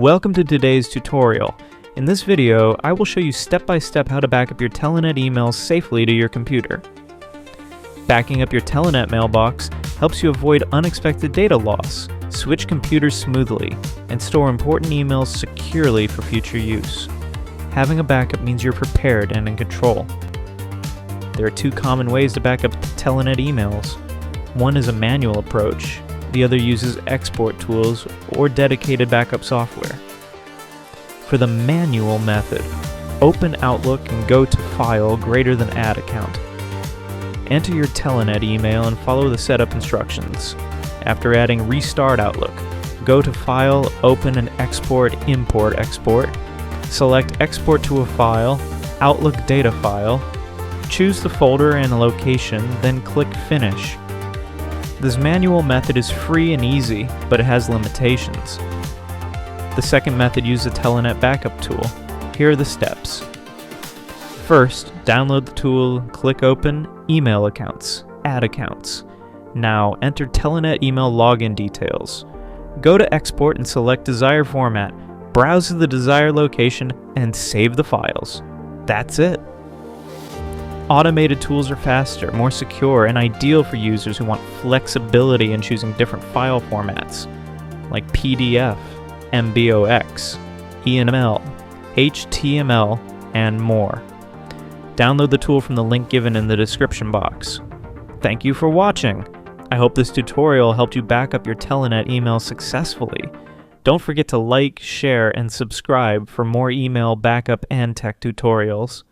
Welcome to today's tutorial. In this video, I will show you step-by-step how to back up your Telenet emails safely to your computer. Backing up your Telenet mailbox helps you avoid unexpected data loss, switch computers smoothly, and store important emails securely for future use. Having a backup means you're prepared and in control. There are two common ways to back up Telenet emails. One is a manual approach. The other uses export tools or dedicated backup software. For the manual method, open Outlook and go to File greater than Add Account. Enter your Telenet email and follow the setup instructions. After adding Restart Outlook, go to File, Open and Export, Import Export. Select Export to a File, Outlook Data File. Choose the folder and location, then click Finish. This manual method is free and easy, but it has limitations. The second method uses a Telenet backup tool. Here are the steps. First, download the tool, click Open, Email Accounts, Add Accounts. Now, enter Telenet email login details. Go to Export and select Desired Format, browse to the desired location, and save the files. That's it. Automated tools are faster, more secure, and ideal for users who want flexibility in choosing different file formats, like PDF, MBOX, EML, HTML, and more. Download the tool from the link given in the description box. Thank you for watching. I hope this tutorial helped you back up your Telenet email successfully. Don't forget to like, share, and subscribe for more email backup and tech tutorials.